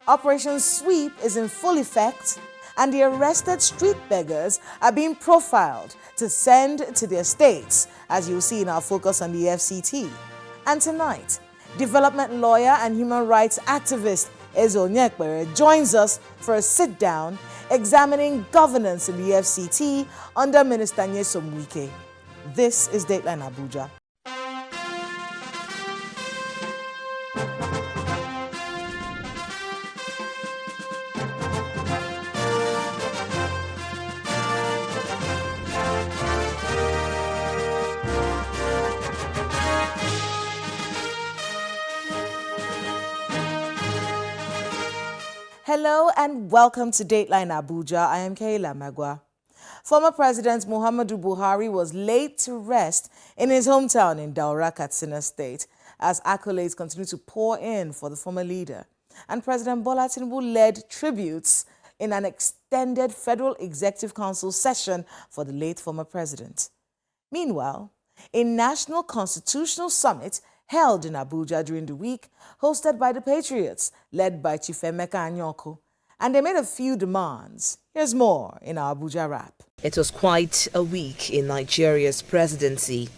Operation Sweep is in full effect, and the arrested street beggars are being profiled to send to their states, as you'll see in our focus on the FCT. And tonight, development lawyer and human rights activist Onyekpere joins us for a sit-down examining governance in the FCT under Minister Nyesom Wike. This is Dateline Abuja. Hello and welcome to Dateline Abuja. I am Kayla Magwa. Former President Muhammadu Buhari was laid to rest in his hometown in Daura, Katsina State, as accolades continue to pour in for the former leader. And President Bola Tinubu led tributes in an extended Federal Executive Council session for the late former president. Meanwhile, a national constitutional summit held in Abuja during the week, hosted by the Patriots, led by Chief Emeka Anyoko. And they made a few demands. Here's more in our Abuja wrap. It was quite a week in Nigeria's presidency,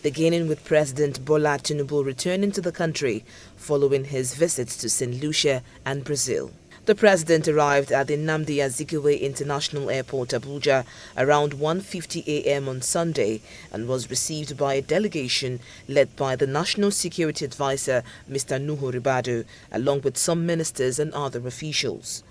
beginning with President Bola Tinubu returning to the country following his visits to St. Lucia and Brazil. The president arrived at the Nnamdi Azikiwe International Airport, Abuja, around 1:50 a.m. on Sunday and was received by a delegation led by the National Security Advisor, Mr. Nuhu Ribadu, along with some ministers and other officials.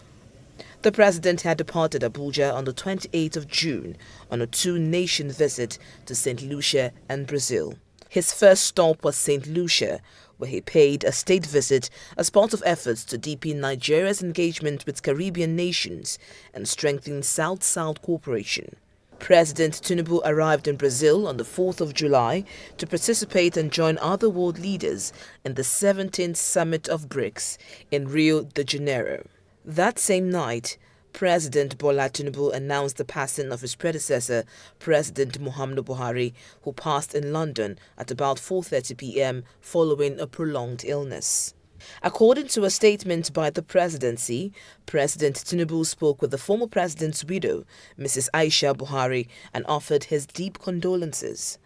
The president had departed Abuja on the 28th of June on a two-nation visit to St. Lucia and Brazil. His first stop was St. Lucia, where he paid a state visit as part of efforts to deepen Nigeria's engagement with Caribbean nations and strengthen South-South cooperation. President Tinubu arrived in Brazil on the 4th of July to participate and join other world leaders in the 17th Summit of BRICS in Rio de Janeiro. That same night, President Bola Tinubu announced the passing of his predecessor, President Muhammadu Buhari, who passed in London at about 4:30 p.m. following a prolonged illness. According to a statement by the presidency, President Tinubu spoke with the former president's widow, Mrs. Aisha Buhari, and offered his deep condolences.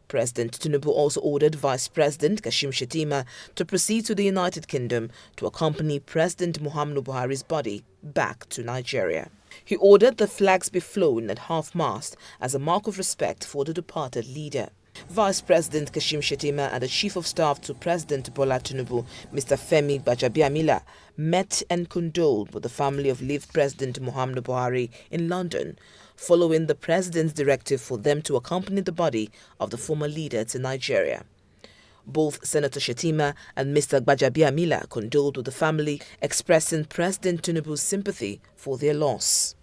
President Tinubu also ordered Vice President Kashim Shettima to proceed to the United Kingdom to accompany President Muhammadu Buhari's body back to Nigeria. He ordered the flags be flown at half-mast as a mark of respect for the departed leader. Vice President Kashim Shettima and the Chief of Staff to President Bola Tinubu, Mr. Femi Gbajabiamila, met and condoled with the family of late President Muhammadu Buhari in London, following the president's directive for them to accompany the body of the former leader to Nigeria. Both Senator Shettima and Mr. Gbajabiamila condoled with the family, expressing President Tinubu's sympathy for their loss.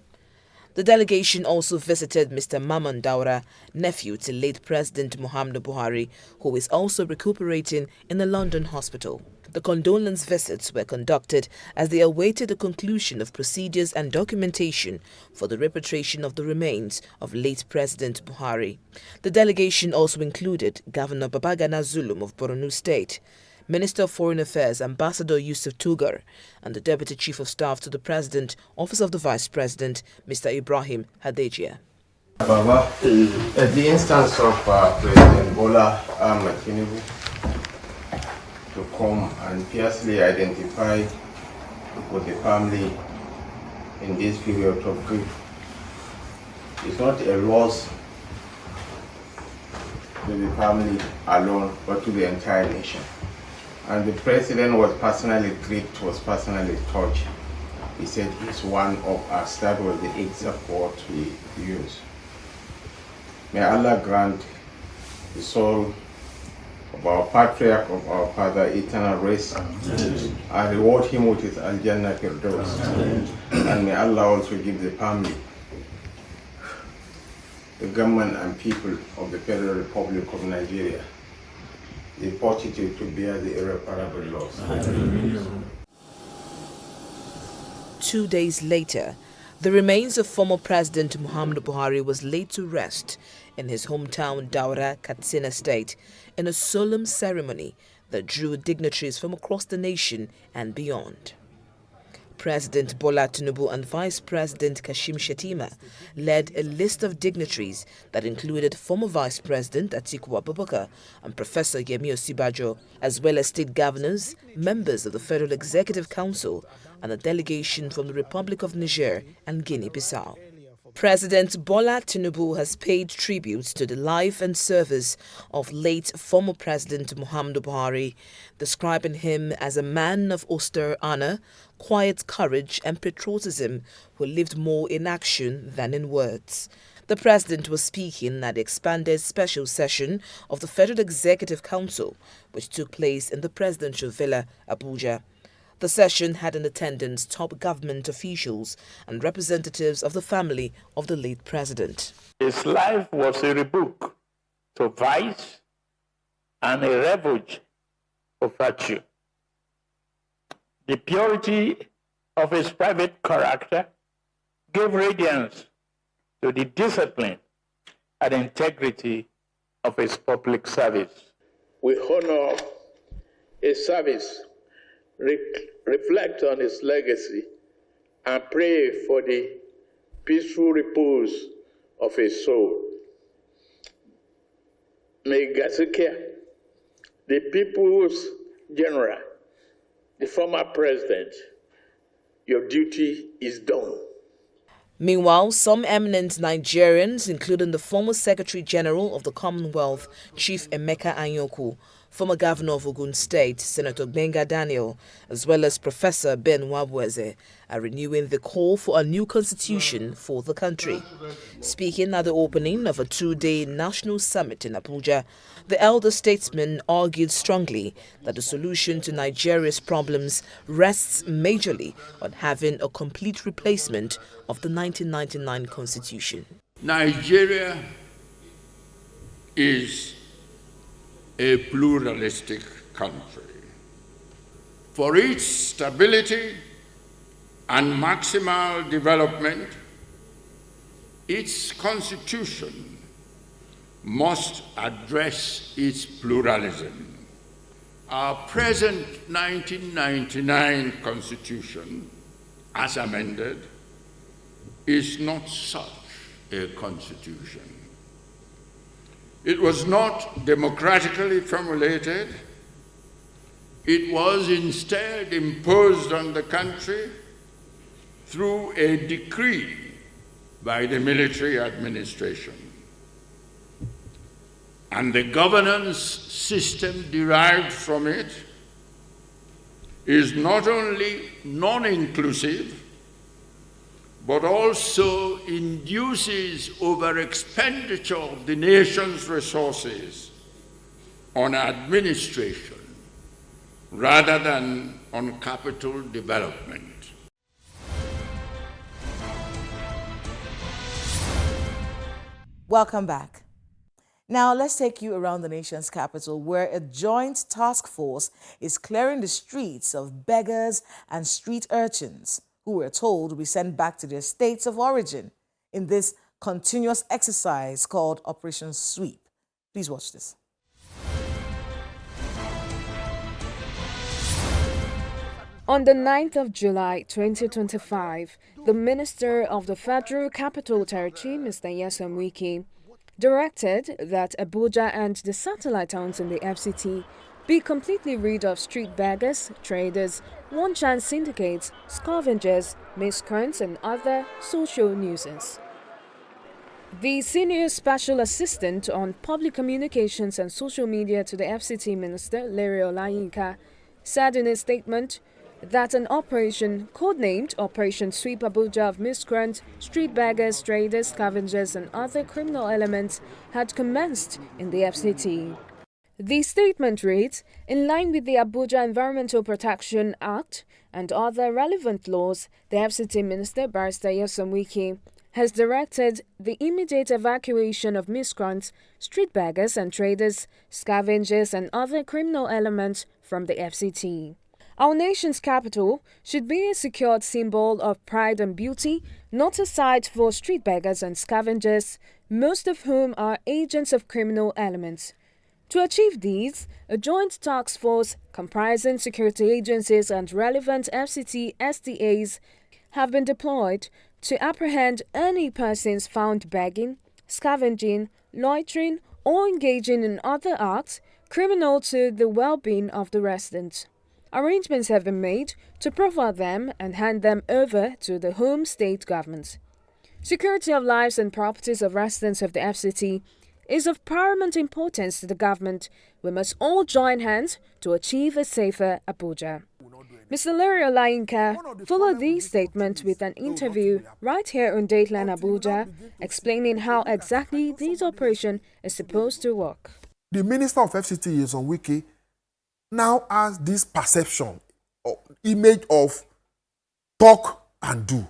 The delegation also visited Mr. Maman Daura, nephew to late President Muhammadu Buhari, who is also recuperating in a London hospital. The condolence visits were conducted as they awaited the conclusion of procedures and documentation for the repatriation of the remains of late President Buhari. The delegation also included Governor Babagana Zulum of Borno State, Minister of Foreign Affairs Ambassador Yusuf Tugar, and the Deputy Chief of Staff to the President, Office of the Vice President, Mr. Ibrahim Hadejia. Baba, at the instance of President Bola Tinubu to come and fiercely identify with the family in this period of grief, it's not a loss to the family alone, but to the entire nation. And the president was personally gripped, was personally touched. He said he's one of us. That was the exact word he used. May Allah grant the soul of our patriarch, of our father, eternal rest, and reward him with his Al-Jannah Firdaus. And may Allah also give the family, the government and people of the Federal Republic of Nigeria the fortitude to bear the irreparable loss. 2 days later, the remains of former President Muhammadu Buhari was laid to rest in his hometown Daura, Katsina State, in a solemn ceremony that drew dignitaries from across the nation and beyond. President Bola Tinubu and Vice President Kashim Shettima led a list of dignitaries that included former Vice President Atiku Abubakar and Professor Yemi Osibajo, as well as state governors, members of the Federal Executive Council, and a delegation from the Republic of Niger and Guinea-Bissau. President Bola Tinubu has paid tribute to the life and service of late former President Muhammadu Buhari, describing him as a man of austere honor, quiet courage and patriotism who lived more in action than in words. The president was speaking at the expanded special session of the Federal Executive Council, which took place in the presidential villa, Abuja. The session had in attendance top government officials and representatives of the family of the late president. His life was a rebuke to vice and a refuge of virtue. The purity of his private character gave radiance to the discipline and integrity of his public service. We honor his service, reflect on his legacy, and pray for the peaceful repose of his soul. May Gazikia, the people's general, the former president, your duty is done. Meanwhile, some eminent Nigerians, including the former Secretary General of the Commonwealth, Chief Emeka Anyaoku, former Governor of Ogun State, Senator Gbenga Daniel, as well as Professor Ben Wabweze, are renewing the call for a new constitution for the country. Speaking at the opening of a two-day national summit in Abuja, the elder statesman argued strongly that the solution to Nigeria's problems rests majorly on having a complete replacement of the 1999 constitution. Nigeria is a pluralistic country. For its stability and maximal development, its constitution must address its pluralism. Our present 1999 constitution, as amended, is not such a constitution. It was not democratically formulated. It was instead imposed on the country through a decree by the military administration. And the governance system derived from it is not only non-inclusive, but also induces over-expenditure of the nation's resources on administration rather than on capital development. Welcome back. Now let's take you around the nation's capital, where a joint task force is clearing the streets of beggars and street urchins who were told will be sent back to their states of origin in this continuous exercise called Operation Sweep. Please watch this. On the 9th of July 2025, the Minister of the Federal Capital Territory, Mr. Nyesom Wike, directed that Abuja and the satellite towns in the FCT be completely rid of street beggars, traders, one-chance syndicates, scavengers, miscreants, and other social nuisance. The Senior Special Assistant on Public Communications and Social Media to the FCT Minister, Larry Olayinka, said in a statement that an operation codenamed Operation Sweep Abuja of miscreants, street beggars, traders, scavengers, and other criminal elements had commenced in the FCT. The statement reads, in line with the Abuja Environmental Protection Act and other relevant laws, the FCT Minister, Barrister Nyesom Wike, has directed the immediate evacuation of miscreants, street beggars and traders, scavengers, and other criminal elements from the FCT. Our nation's capital should be a secured symbol of pride and beauty, not a site for street beggars and scavengers, most of whom are agents of criminal elements. To achieve these, a joint task force comprising security agencies and relevant FCT SDAs have been deployed to apprehend any persons found begging, scavenging, loitering, or engaging in other acts criminal to the well-being of the residents. Arrangements have been made to profile them and hand them over to the home state government. Security of lives and properties of residents of the FCT is of paramount importance to the government. We must all join hands to achieve a safer Abuja. Mr. Larry Olayinka followed this statement with an interview right here on Dateline Abuja, explaining how exactly this operation is supposed to work. The Minister of FCT, Onyekpere, now has this perception or image of talk and do.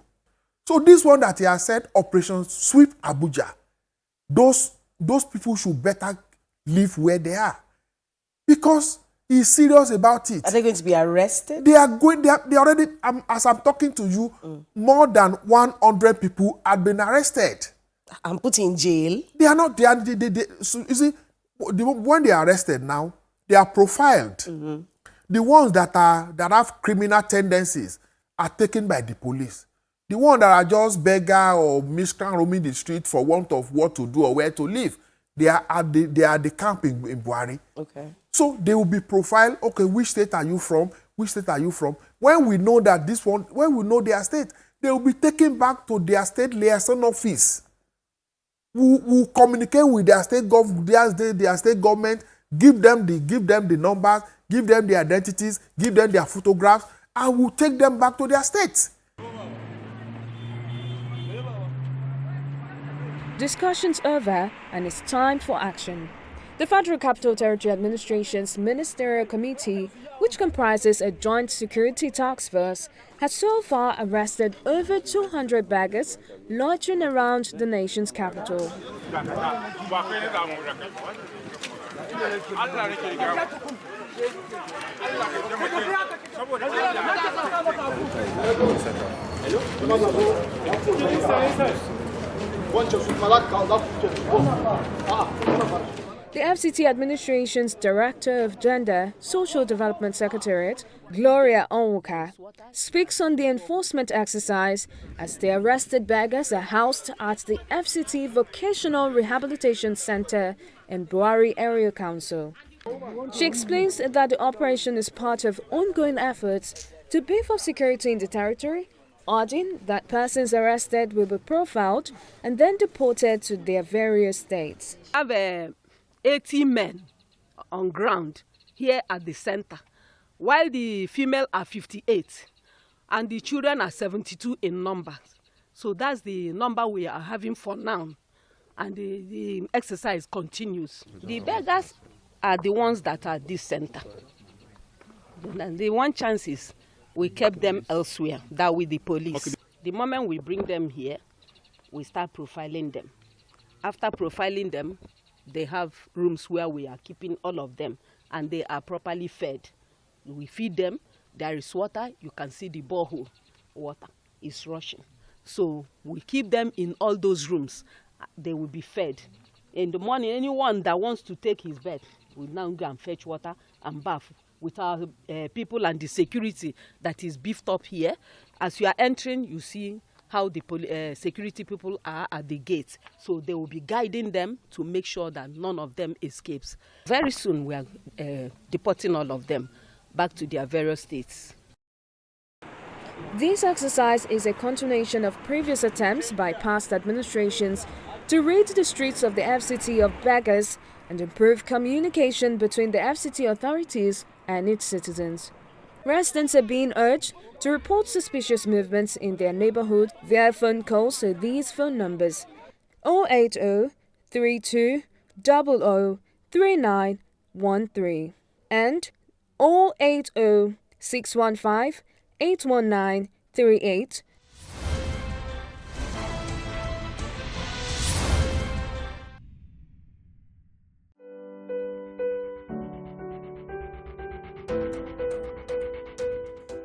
So this one that he has said, Operation Sweep Abuja, those people should better live where they are, because he's serious about it. Are they going to be arrested? They already, as I'm talking to you, more than 100 people have been arrested And put in jail? They are not. So you see, when they are arrested now, they are profiled. The ones that have criminal tendencies are taken by the police. The ones that are just beggar or miscreant roaming the street for want of what to do or where to live, they are at the camp in Buhari. Okay. So they will be profiled. Okay, which state are you from? Which state are you from? When we know that when we know their state, they will be taken back to their state liaison office. Who communicate with their state government, give them the numbers, give them the identities, give them their photographs, and will take them back to their states. Discussions over, and it's time for action. The Federal Capital Territory Administration's Ministerial Committee, which comprises a joint security task force, has so far arrested over 200 beggars loitering around the nation's capital. The FCT Administration's Director of Gender, Social Development Secretariat, Gloria Onwuka, speaks on the enforcement exercise as the arrested beggars are housed at the FCT Vocational Rehabilitation Center in Buhari Area Council. She explains that the operation is part of ongoing efforts to beef up security in the territory, adding that persons arrested will be profiled and then deported to their various states. I have 80 men on ground here at the center, while the female are 58 and the children are 72 in number. So that's the number we are having for now, and the exercise continues. The beggars are the ones that are at this center. And the one chance is we kept them elsewhere, that with the police. Okay. The moment we bring them here, we start profiling them. After profiling them, they have rooms where we are keeping all of them, and they are properly fed. We feed them. There is water. You can see the borehole water is rushing. So we keep them in all those rooms. They will be fed. In the morning, anyone that wants to take his bed will now go and fetch water and bath with our people and the security that is beefed up here. As you are entering, you see how the security people are at the gates. So they will be guiding them to make sure that none of them escapes. Very soon we are deporting all of them back to their various states. This exercise is a continuation of previous attempts by past administrations to rid the streets of the FCT of beggars and improve communication between the FCT authorities and its citizens. Residents are being urged to report suspicious movements in their neighborhood via phone calls to these phone numbers 080 32 00 3913 and 080 615 819 38.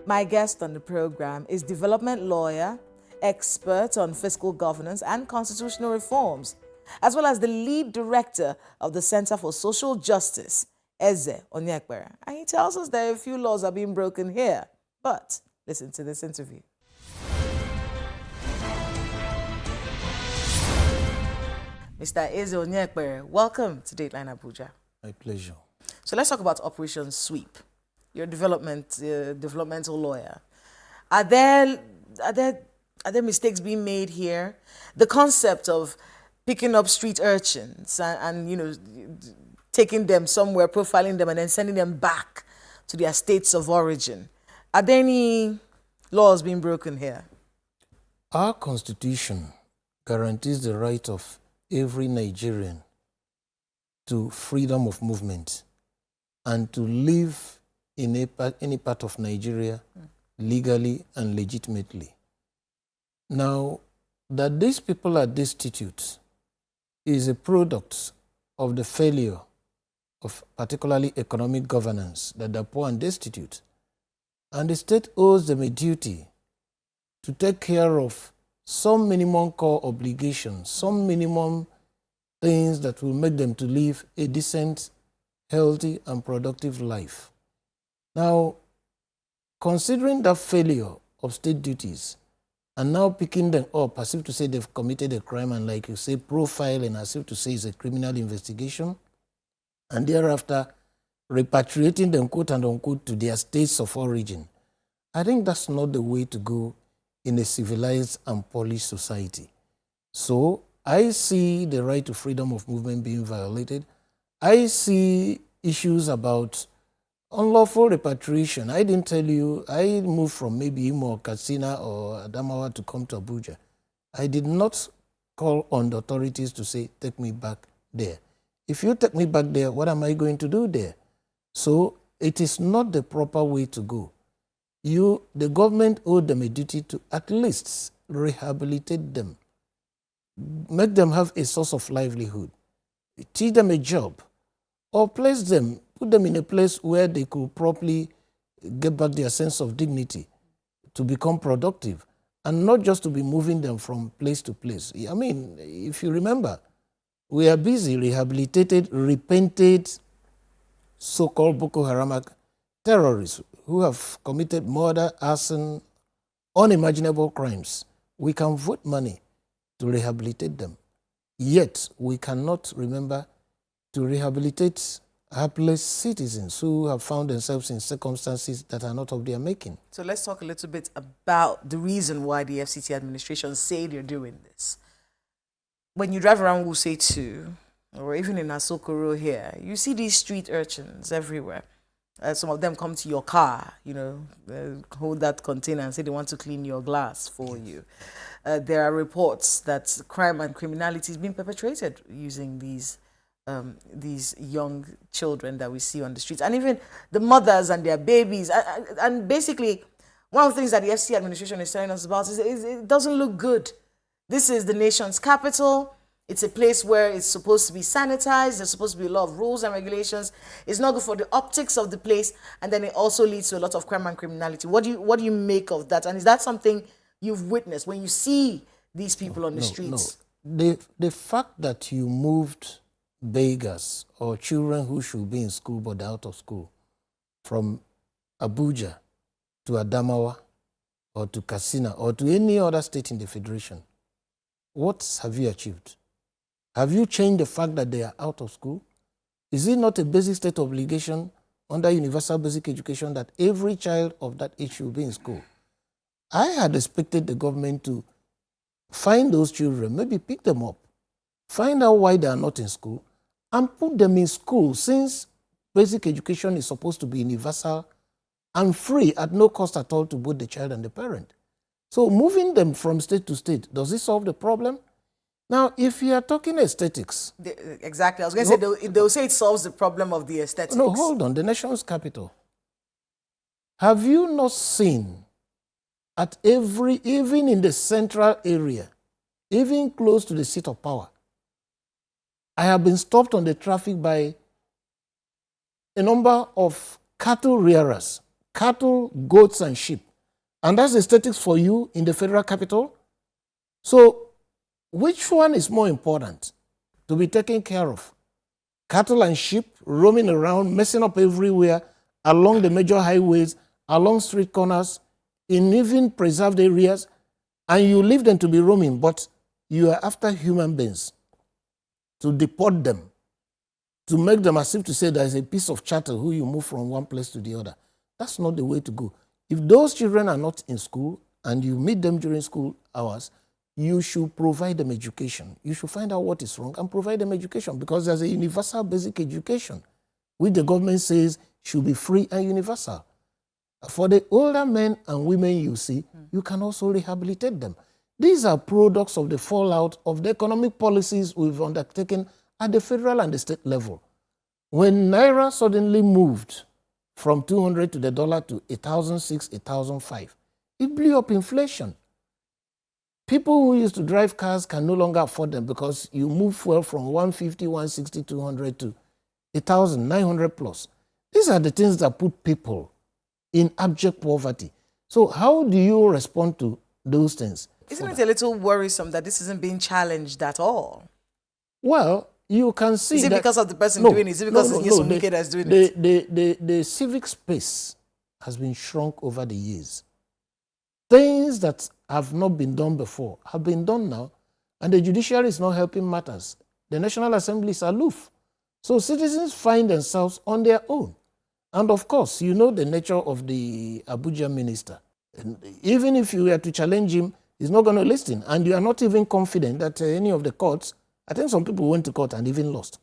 My guest on the program is development lawyer, expert on fiscal governance and constitutional reforms, as well as the lead director of the Center for Social Justice, Onyekpere. And he tells us that a few laws are being broken here. But listen to this interview. Mr. Onyekpere, welcome to Dateline Abuja. My pleasure. So let's talk about Operation Sweep. You're a developmental lawyer. Are there mistakes being made here? The concept of picking up street urchins and you know, taking them somewhere, profiling them, and then sending them back to their states of origin. Are there any laws being broken here? Our constitution guarantees the right of every Nigerian to freedom of movement and to live in any part of Nigeria legally and legitimately. Now, that these people are destitute is a product of the failure of particularly economic governance, that they're poor and destitute. And the state owes them a duty to take care of some minimum core obligations, some minimum things that will make them to live a decent, healthy, and productive life. Now, considering that failure of state duties, and now picking them up as if to say they've committed a crime, and like you say, profiling as if to say it's a criminal investigation, and thereafter repatriating them, quote and unquote, to their states of origin, I think that's not the way to go in a civilized and polished society. So I see the right to freedom of movement being violated. I see issues about unlawful repatriation. I didn't tell you, I moved from maybe Imo or Katsina or Adamawa to come to Abuja. I did not call on the authorities to say, take me back there. If you take me back there, what am I going to do there? So it is not the proper way to go. The government owed them a duty to at least rehabilitate them, make them have a source of livelihood, teach them a job, or place them, put them in a place where they could properly get back their sense of dignity to become productive, and not just to be moving them from place to place. I mean, if you remember, we are busy rehabilitated, repented, so-called Boko Haram terrorists who have committed murder, arson, unimaginable crimes. We can vote money to rehabilitate them. Yet, we cannot remember to rehabilitate helpless citizens who have found themselves in circumstances that are not of their making. So let's talk a little bit about the reason why the FCT administration say they're doing this. When you drive around Wuse 2, or even in Asokoro here, you see these street urchins everywhere. Some of them come to your car, you know, hold that container and say they want to clean your glass for you. There are reports that crime and criminality is being perpetrated using these young children that we see on the streets, and even the mothers and their babies. And basically, one of the things that the FC administration is telling us about is it doesn't look good. This is the nation's capital. It's a place where it's supposed to be sanitized. There's supposed to be a lot of rules and regulations. It's not good for the optics of the place, and then it also leads to a lot of crime and criminality. What do you make of that? And is that something you've witnessed when you see these people on the streets? No. The fact that you moved beggars or children who should be in school but out of school from Abuja to Adamawa or to Katsina or to any other state in the federation, what have you achieved? Have you changed the fact that they are out of school? Is it not a basic state obligation under universal basic education that every child of that age should be in school? I had expected the government to find those children, maybe pick them up, find out why they are not in school, and put them in school, since basic education is supposed to be universal and free at no cost at all to both the child and the parent. So moving them from state to state, does it solve the problem? Now, if you are talking aesthetics... Exactly. I was going to say, they'll say it solves the problem of the aesthetics. No, hold on. The nation's capital. Have you not seen at even in the central area, even close to the seat of power, I have been stopped on the traffic by a number of cattle rearers, cattle, goats, and sheep. And that's aesthetics for you in the federal capital? So, which one is more important? to be taken care of. Cattle and sheep roaming around, messing up everywhere, along the major highways, along street corners, in even preserved areas, and you leave them to be roaming, but you are after human beings to deport them, to make them as if to say there is a piece of chattel who you move from one place to the other. That's not the way to go. If those children are not in school and you meet them during school hours, you should provide them education. You should find out what is wrong and provide them education, because there's a universal basic education, which the government says should be free and universal. For the older men and women you see, you can also rehabilitate them. These are products of the fallout of the economic policies we've undertaken at the federal and the state level. When Naira suddenly moved from 200 to the dollar to 1,006, 1,005, it blew up inflation. People who used to drive cars can no longer afford them because you move fuel from 150, 160, 200 to 1,900 plus. These are the things that put people in abject poverty. So how do you respond to those things? Isn't it a little worrisome that this isn't being challenged at all? Well, you can see. Is it that, because of the person doing it? Is it because it's Onyekpere that's doing it? The civic space has been shrunk over the years. Things that have not been done before have been done now, and the judiciary is not helping matters. The National Assembly is aloof. So citizens find themselves on their own. And of course, you know the nature of the Abuja minister. And even if you were to challenge him, he's not going to listen. And you are not even confident that any of the courts, I think some people went to court and even lost.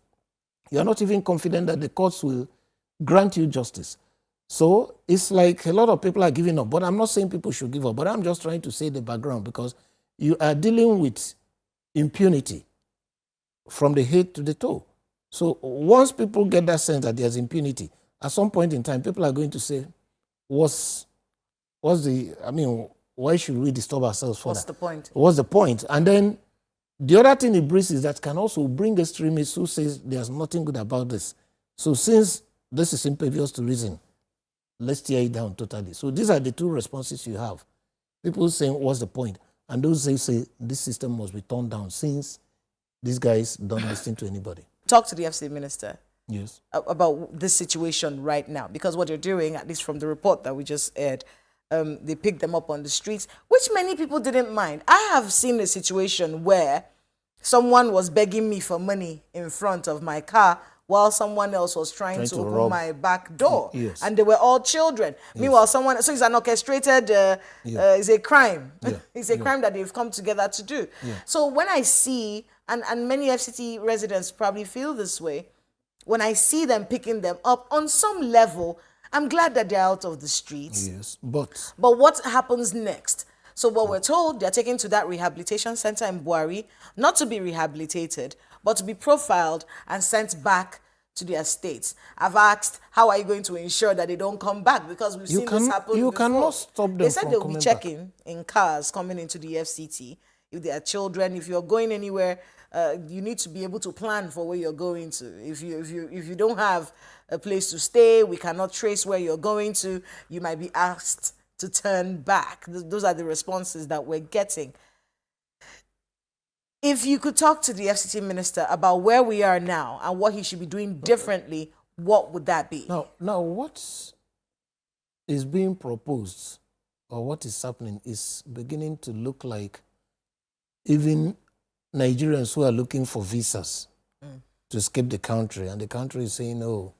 You are not even confident that the courts will grant you justice. So it's like a lot of people are giving up. But I'm not saying people should give up, but I'm just trying to say the background, because you are dealing with impunity from the head to the toe. So once people get that sense that there's impunity, at some point in time, people are going to say, why should we disturb ourselves for that? What's the point? What's the point? And then the other thing it brings is that can also bring extremists who says there's nothing good about this. So since this is impervious to reason, let's tear it down totally. So these are the two responses you have. People saying, what's the point? And those who say this system must be torn down since these guys don't listen to anybody. Talk to the FCT minister. Yes. About this situation right now, because what you're doing, at least from the report that we just aired, they picked them up on the streets, which many people didn't mind. I have seen a situation where someone was begging me for money in front of my car while someone else was trying to open my back door. Yes. And they were all children. Yes. Meanwhile, so it's an orchestrated, it's a crime. Yeah. It's a crime that they've come together to do. Yeah. So when I see, and many FCT residents probably feel this way, when I see them picking them up, on some level, I'm glad that they're out of the streets. Yes, but what happens next? So what we're told, they're taken to that rehabilitation center in Buhari, not to be rehabilitated, but to be profiled and sent back to their states. I've asked, how are you going to ensure that they don't come back? Because we've seen this happen before. Cannot stop them. They said they'll be checking in cars coming into the FCT. If they are children, if you're going anywhere, you need to be able to plan for where you're going to. If you don't have a place to stay, we cannot trace where you're going to, you might be asked to turn back. Those are the responses that we're getting. If you could talk to the FCT minister about where we are now and what he should be doing differently, what would that be? Now what is being proposed, or what is happening, is beginning to look like even Nigerians who are looking for visas to escape the country, and the country is saying, oh,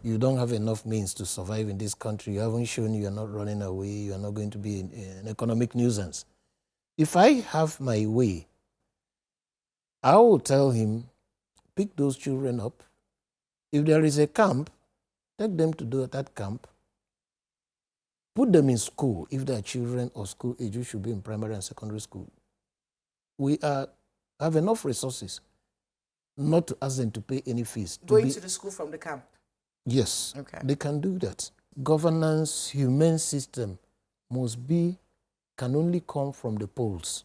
you don't have enough means to survive in this country. You haven't shown you're not running away. You're not going to be an economic nuisance. If I have my way, I will tell him, pick those children up. If there is a camp, take them to that camp. Put them in school. If they are children or school age, you should be in primary and secondary school. We have enough resources not to ask them to pay any fees. Going to the school from the camp? Yes, okay. They can do that. Governance, humane system can only come from the polls.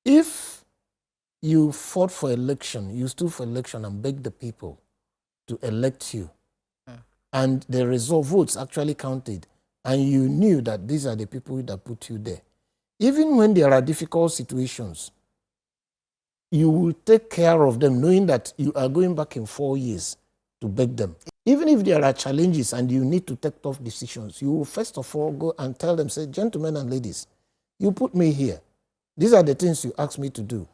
If you fought for election, you stood for election and begged the people to elect you, and the result votes actually counted, and you knew that these are the people that put you there, even when there are difficult situations, you will take care of them knowing that you are going back in 4 years to beg them. Even if there are challenges and you need to take tough decisions, you will first of all go and tell them, say, gentlemen and ladies, you put me here. These are the things you asked me to do.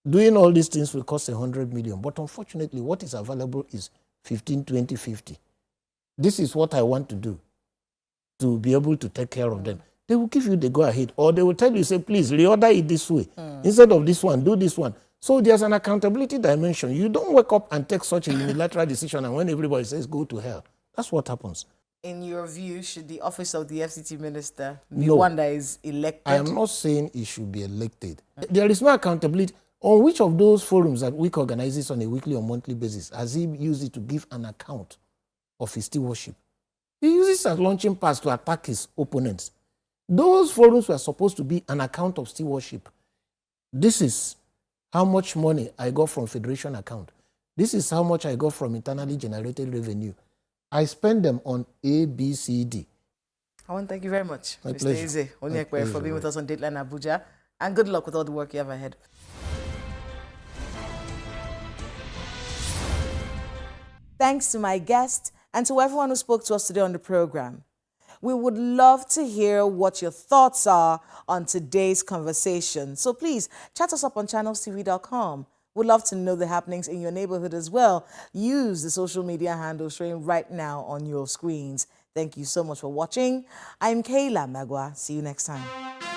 Doing all these things will cost 100 million. But unfortunately, what is available is 15, 20, 50. This is what I want to do to be able to take care of them. They will give you the go-ahead. Or they will tell you, say, please, reorder it this way. Instead of this one, do this one. So there's an accountability dimension. You don't wake up and take such a unilateral decision and when everybody says, go to hell. That's what happens. In your view, should the office of the FCT minister be No. one that is elected? I am not saying it should be elected. There is no accountability. On which of those forums that WIC organizes on a weekly or monthly basis has he used it to give an account of his stewardship? He uses it as launching pads to attack his opponents. Those forums were supposed to be an account of stewardship. This is how much money I got from Federation account. This is how much I got from internally generated revenue. I spend them on A, B, C, D. I want to thank you very much, My Mr. pleasure. Eze Onyekpere, for being with us on Dateline Abuja. And good luck with all the work you have ahead. Thanks to my guest and to everyone who spoke to us today on the program. We would love to hear what your thoughts are on today's conversation. So please chat us up on channelstv.com. We'd love to know the happenings in your neighborhood as well. Use the social media handles showing right now on your screens. Thank you so much for watching. I'm Kayla Magwa. See you next time.